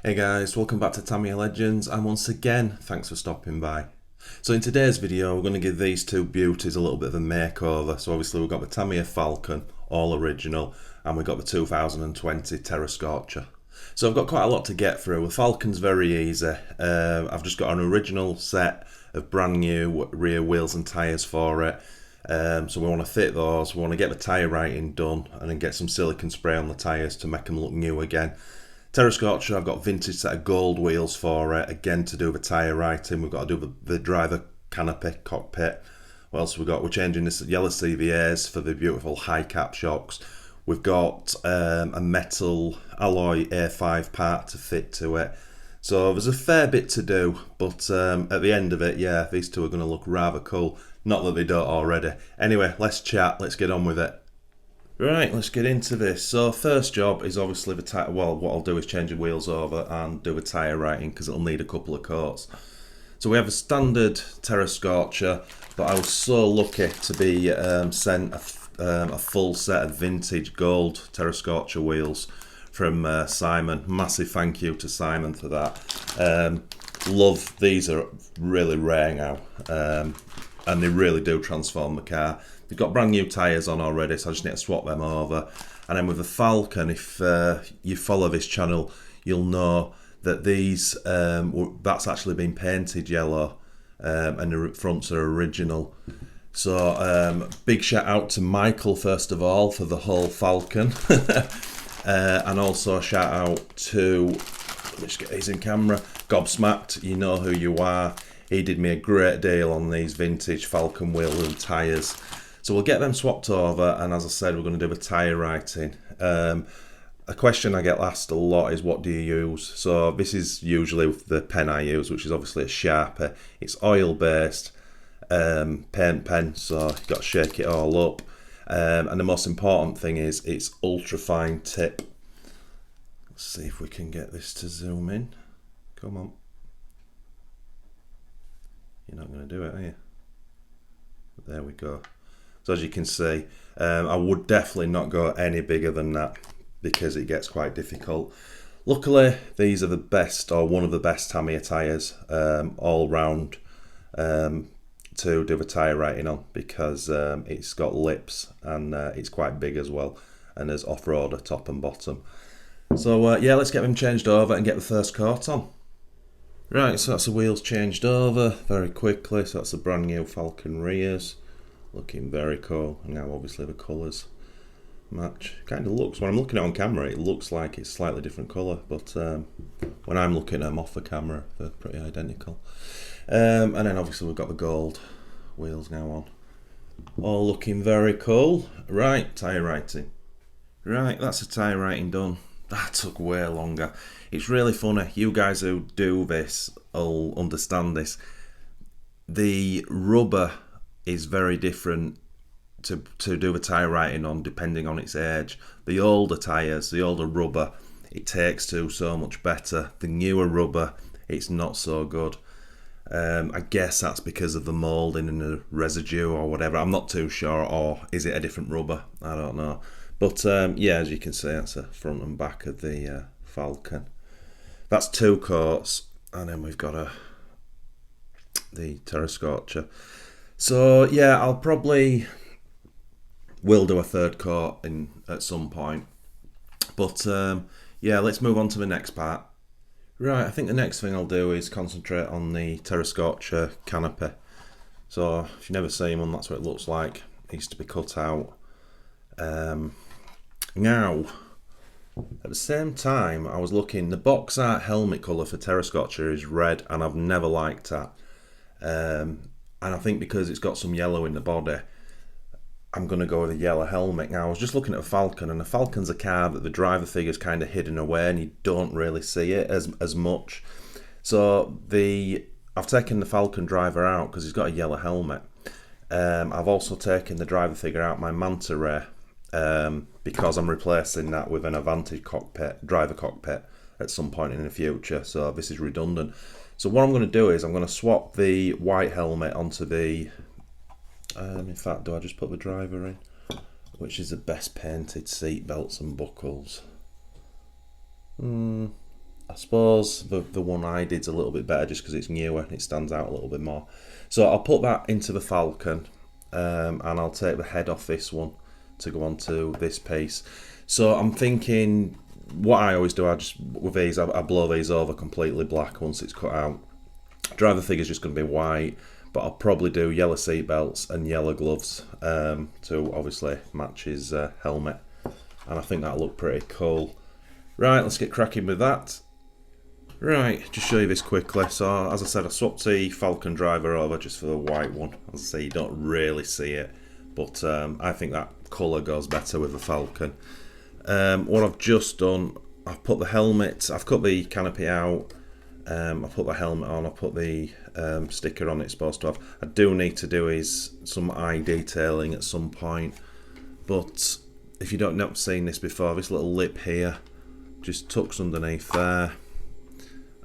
Hey guys, welcome back to Tamiya Legends, and once again, thanks for stopping by. So in today's video, we're going to give these two beauties a little bit of a makeover. So obviously we've got the Tamiya Falcon, all original, and we've got the 2020 Terra Scorcher. So I've got quite a lot to get through. The Falcon's very easy. I've just got an original set of brand new rear wheels and tyres for it. So we want to fit those, we want to get the tyre writing done, and then get some silicone spray on the tyres to make them look new again. Terra Scorcher, I've got vintage set of gold wheels for it, again to do the tyre writing. We've got to do the driver canopy, cockpit. What else have we got? We're changing this yellow CVAs for the beautiful high cap shocks. We've got a metal alloy A5 part to fit to it. So there's a fair bit to do, but at the end of it, yeah, these two are going to look rather cool. Not that they don't already. Anyway, let's chat, let's get on with it. Right, let's get into this. So first job is obviously the tyre. Well, what I'll do is change the wheels over and do a tyre writing because it'll need a couple of coats. So we have a standard Terra Scorcher, but I was so lucky to be sent a full set of vintage gold Terra Scorcher wheels from Simon. Massive thank you to Simon for that. Love, these are really rare now, and they really do transform the car. They've got brand new tyres on already, so I just need to swap them over. And then with the Falcon, if you follow this channel, you'll know that these that's actually been painted yellow, and the fronts are original. So big shout out to Michael first of all for the whole Falcon, and also a shout out to, let's get these in camera, Gobsmacked. You know who you are. He did me a great deal on these vintage Falcon wheel and tyres. So we'll get them swapped over, and as I said, we're going to do a tyre writing. A question I get asked a lot is, what do you use? So this is usually the pen I use, which is obviously a Sharpie. It's oil based, paint pen, so you've got to shake it all up. And the most important thing is it's ultra fine tip. Let's see if we can get this to zoom in. Come on. You're not going to do it, are you? There we go. So as you can see, I would definitely not go any bigger than that because it gets quite difficult. Luckily, these are the best, or one of the best Tamiya tyres all round to do the tyre writing on, because it's got lips and it's quite big as well, and there's off-roader top and bottom. So yeah, let's get them changed over and get the first coat on. Right, so that's the wheels changed over very quickly. So that's the brand new Falcon rears. Looking very cool. And now obviously the colours match. Kind of looks, when I'm looking at it on camera, it looks like it's slightly different colour, but when I'm looking at them off the camera, they're pretty identical. And then obviously we've got the gold wheels now on. All looking very cool. Right, tyre writing. Right, that's the tyre writing done. That took way longer. It's really funny. You guys who do this will understand this. The rubber is very different to do a tyre writing on, depending on its age. The older tyres, the older rubber, it takes to so much better. The newer rubber, it's not so good. I guess that's because of the moulding and the residue or whatever. I'm not too sure. Or is it a different rubber? I don't know. But yeah, as you can see, that's the front and back of the Falcon. That's two coats, and then we've got the Terra Scorcher. So yeah, I'll probably will do a third coat at some point. But yeah, let's move on to the next part. Right, I think the next thing I'll do is concentrate on the Terra Scorcher canopy. So if you've never seen one, that's what it looks like. It used to be cut out. Now, at the same time, I was looking, the box art helmet colour for Terra Scorcher is red, and I've never liked that. And I think because it's got some yellow in the body, I'm going to go with a yellow helmet. Now, I was just looking at a Falcon, and the Falcon's a car that the driver figure's kind of hidden away, and you don't really see it as much. So I've taken the Falcon driver out because he's got a yellow helmet. I've also taken the driver figure out my Manta Ray, because I'm replacing that with an Advantage cockpit, driver cockpit, at some point in the future. So this is redundant. So what I'm going to do is I'm going to swap the white helmet onto the, in fact, do I just put the driver in? Which is the best painted seat belts and buckles? I suppose the one I did's a little bit better just because it's newer and it stands out a little bit more. So I'll put that into the Falcon, and I'll take the head off this one to go on to this piece. So I'm thinking, what I always do, I just with these, I blow these over completely black once it's cut out. Driver figure's just going to be white, but I'll probably do yellow seat belts and yellow gloves to obviously match his helmet, and I think that'll look pretty cool. Right, let's get cracking with that. Right, just show you this quickly. So as I said, I swapped the Falcon driver over just for the white one. As I say, you don't really see it, but I think that colour goes better with the Falcon. What I've just done, I've put the helmet, I've cut the canopy out, I've put the helmet on, I've put the sticker on it's supposed to have. I do need to do is some eye detailing at some point, but if you don't know, seen this before, this little lip here just tucks underneath there,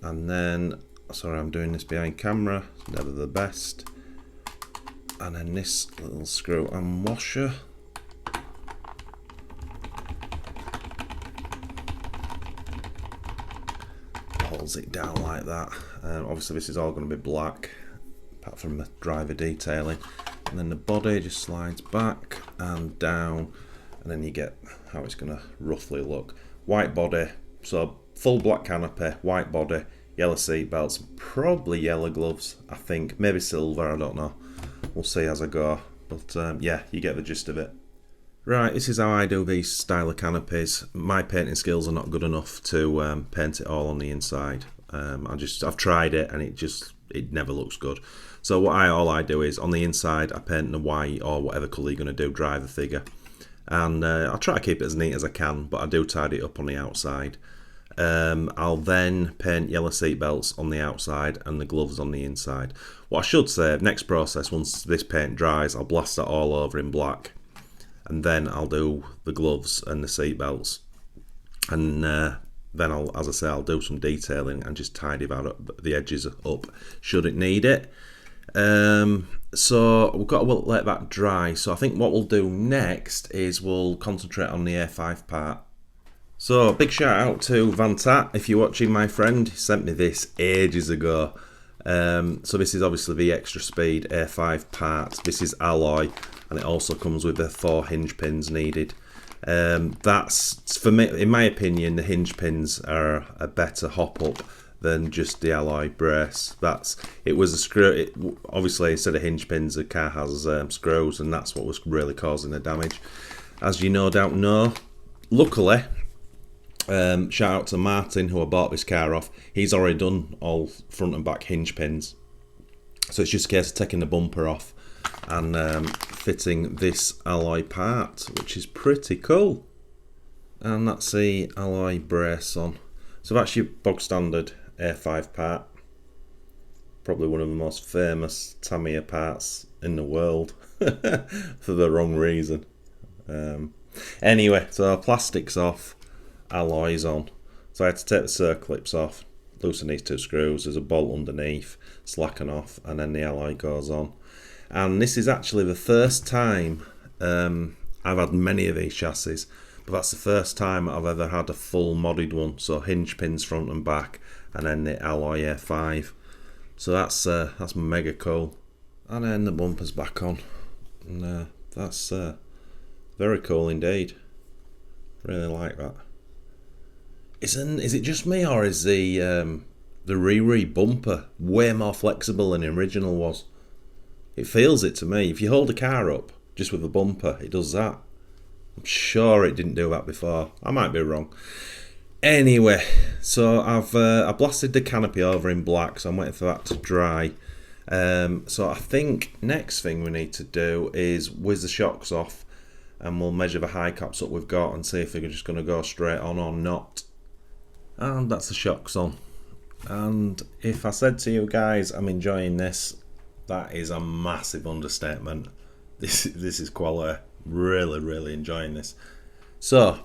and then, sorry I'm doing this behind camera, it's never the best, and then this little screw and washer holds it down like that. Obviously this is all going to be black apart from the driver detailing, and then the body just slides back and down, and then you get how it's going to roughly look. White body, so full black canopy, white body, yellow seat belts, probably yellow gloves, I think, maybe silver, I don't know, we'll see as I go, but yeah, you get the gist of it. Right, this is how I do these style of canopies. My painting skills are not good enough to paint it all on the inside. I've tried it and it never looks good. So all I do is on the inside I paint the white or whatever colour you're going to do, driver figure, and I'll try to keep it as neat as I can, but I do tidy it up on the outside. I'll then paint yellow seat belts on the outside and the gloves on the inside. What I should say, next process, once this paint dries, I'll blast that all over in black, and then I'll do the gloves and the seat belts, and then as I say, I'll do some detailing and just tidy the edges up should it need it. So we've got to let that dry. So I think what we'll do next is we'll concentrate on the A5 part. So big shout out to Van Tat, if you're watching, my friend. He sent me this ages ago. So this is obviously the extra speed A5 part. This is alloy, and it also comes with the 4 hinge pins needed. That's, for me, in my opinion, the hinge pins are a better hop up than just the alloy brace. It was a screw. Obviously, instead of hinge pins, the car has screws, and that's what was really causing the damage, as you no doubt know. Luckily, shout out to Martin, who I bought this car off. He's already done all front and back hinge pins, so it's just a case of taking the bumper off and fitting this alloy part, which is pretty cool. And that's the alloy brace on. So that's your bog standard A5 part, probably one of the most famous Tamiya parts in the world for the wrong reason. Anyway, so plastics off, alloys on. So I had to take the circlips off, loosen these 2 screws, there's a bolt underneath, slacken off, and then the alloy goes on. And this is actually the first time, I've had many of these chassis, but that's the first time I've ever had a full modded one. So hinge pins front and back, and then the alloy A5. So that's mega cool. And then the bumper's back on, and that's very cool indeed. Really like that. Is it just me, or is the Riri bumper way more flexible than the original was? It feels it to me. If you hold a car up just with a bumper, it does that. I'm sure it didn't do that before. I might be wrong. Anyway, so I blasted the canopy over in black, so I'm waiting for that to dry. So I think next thing we need to do is whiz the shocks off, and we'll measure the high caps up we've got and see if they're just going to go straight on or not. And that's the shocks on. And if I said to you guys I'm enjoying this, that is a massive understatement. This is quality. Really enjoying this. So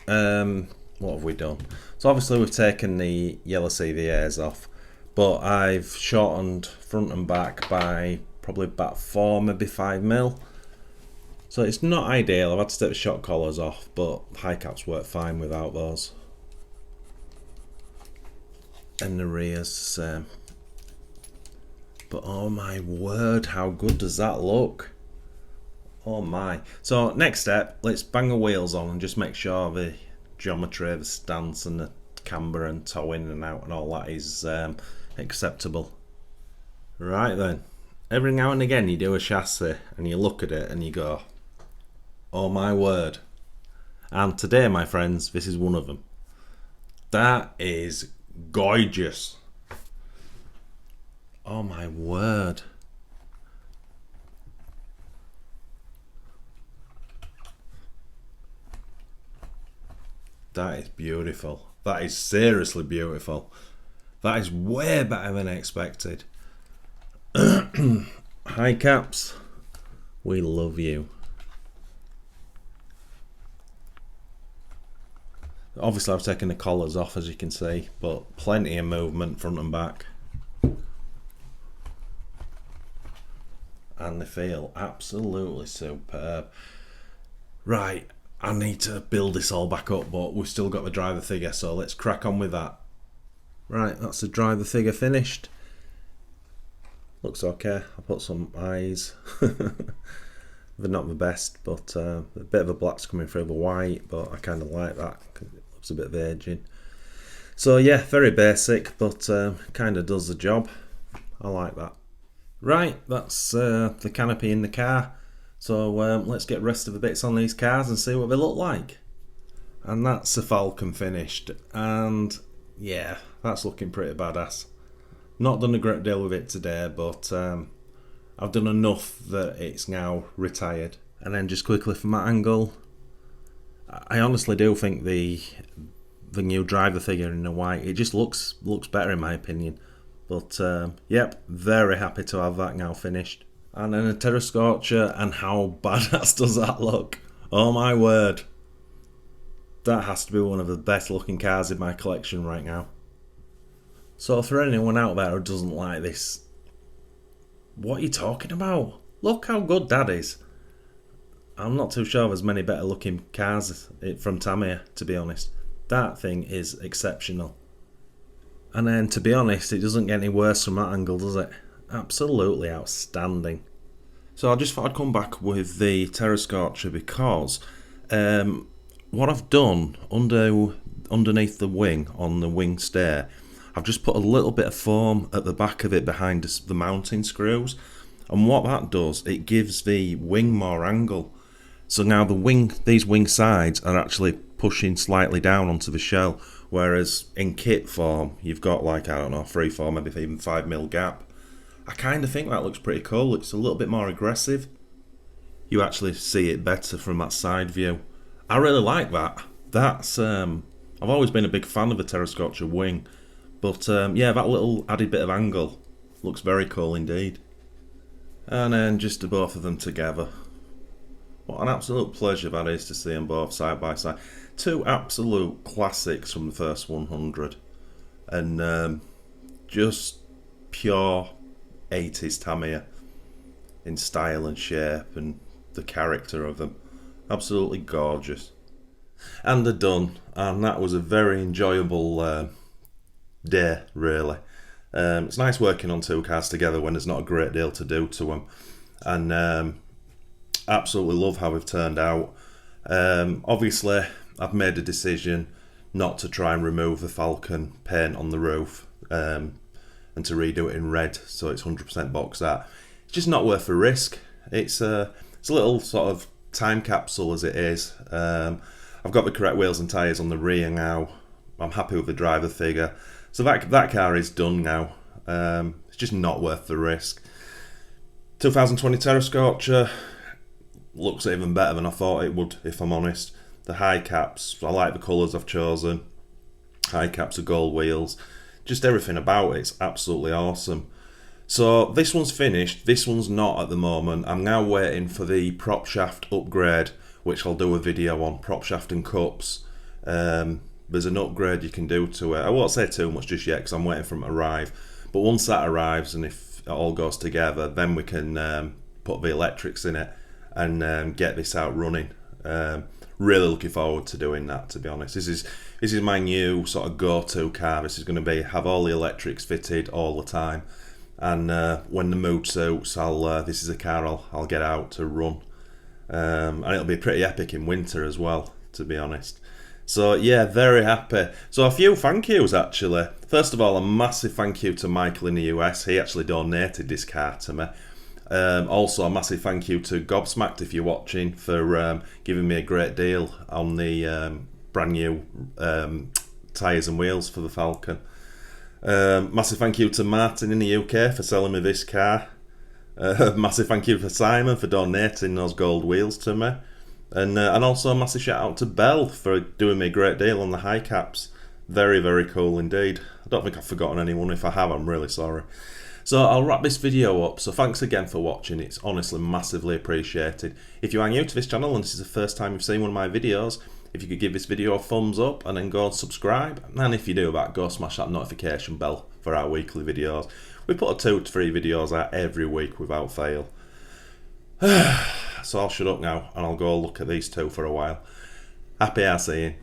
what have we done? So obviously we've taken the yellow CVAs off, but I've shortened front and back by probably about 4, maybe 5 mil. So it's not ideal. I've had to take the shock collars off, but high caps work fine without those. And the rear's the same. But oh my word, how good does that look? Oh my. So next step, let's bang the wheels on and just make sure the geometry of the stance and the camber and toe in and out and all that is acceptable. Right then, every now and again you do a chassis and you look at it and you go, oh my word. And today, my friends, this is one of them. That is gorgeous. Oh my word. That is beautiful. That is seriously beautiful. That is way better than expected. High caps, we love you. Obviously I've taken the collars off, as you can see, but plenty of movement front and back. And they feel absolutely superb. Right, I need to build this all back up, but we've still got the driver figure, so let's crack on with that. Right, that's the driver figure finished. Looks okay. I put some eyes. They're not the best, but a bit of a black's coming through the white, but I kind of like that because it looks a bit of aging. So yeah, very basic, but kind of does the job. I like that. Right, that's the canopy in the car. So let's get the rest of the bits on these cars and see what they look like. And that's the Falcon finished, and yeah, that's looking pretty badass. Not done a great deal with it today, but I've done enough that it's now retired. And then just quickly from that angle, I honestly do think the new driver figure in the white, it just looks better in my opinion. But yep, very happy to have that now finished. And then a Terra Scorcher, and how badass does that look? Oh my word. That has to be one of the best looking cars in my collection right now. So for anyone out there who doesn't like this, what are you talking about? Look how good that is. I'm not too sure there's many better looking cars from Tamiya, to be honest. That thing is exceptional. And then, to be honest, it doesn't get any worse from that angle, does it? Absolutely outstanding. So I just thought I'd come back with the Terra Scorcher because what I've done underneath the wing, on the wing stair, I've just put a little bit of foam at the back of it behind the mounting screws. And what that does, it gives the wing more angle. So now these wing sides are actually pushing slightly down onto the shell, whereas in kit form you've got like, I don't know, 3-4, maybe even 5mm gap. I kind of think that looks pretty cool. It's a little bit more aggressive. You actually see it better from that side view. I really like that. That's I've always been a big fan of the Terra Scorcher wing, but yeah, that little added bit of angle looks very cool indeed. And then just the both of them together. What an absolute pleasure that is to see them both side by side. Two absolute classics from the first 100. And just pure 80s Tamiya in style and shape and the character of them. Absolutely gorgeous. And they're done. And that was a very enjoyable day, really. It's nice working on two cars together when there's not a great deal to do to them. And absolutely love how they've turned out. Obviously, I've made a decision not to try and remove the Falcon paint on the roof and to redo it in red, so it's 100% box art. It's just not worth the risk. It's a little sort of time capsule as it is. I've got the correct wheels and tyres on the rear now. I'm happy with the driver figure. So that car is done now. It's just not worth the risk. 2020 Terra Scorcher looks even better than I thought it would, if I'm honest. The high caps, I like the colours I've chosen. High caps are gold wheels. Just everything about it's absolutely awesome. So this one's finished. This one's not at the moment. I'm now waiting for the prop shaft upgrade, which I'll do a video on, prop shaft and cups. There's an upgrade you can do to it. I won't say too much just yet because I'm waiting for it to arrive. But once that arrives and if it all goes together, then we can put the electrics in it and get this out running. really looking forward to doing that, to be honest. This is my new sort of go-to car. This is going to have all the electrics fitted all the time, and when the mood suits, this is a car I'll get out to run, and it'll be pretty epic in winter as well, to be honest. So yeah, very happy. So a few thank yous actually. First of all, a massive thank you to Michael in the US. He actually donated this car to me. Also a massive thank you to Gobsmacked, if you're watching, for giving me a great deal on the brand new tyres and wheels for the Falcon. Massive thank you to Martin in the UK for selling me this car. Massive thank you for Simon for donating those gold wheels to me. And also a massive shout out to Belle for doing me a great deal on the high caps. Very, very cool indeed. I don't think I've forgotten anyone. If I have, I'm really sorry. So I'll wrap this video up. So thanks again for watching. It's honestly massively appreciated. If you are new to this channel and this is the first time you've seen one of my videos, if you could give this video a thumbs up and then go and subscribe. And if you do that, go smash that notification bell for our weekly videos. We put 2 to 3 videos out every week without fail. So I'll shut up now and I'll go look at these two for a while. Happy seeing.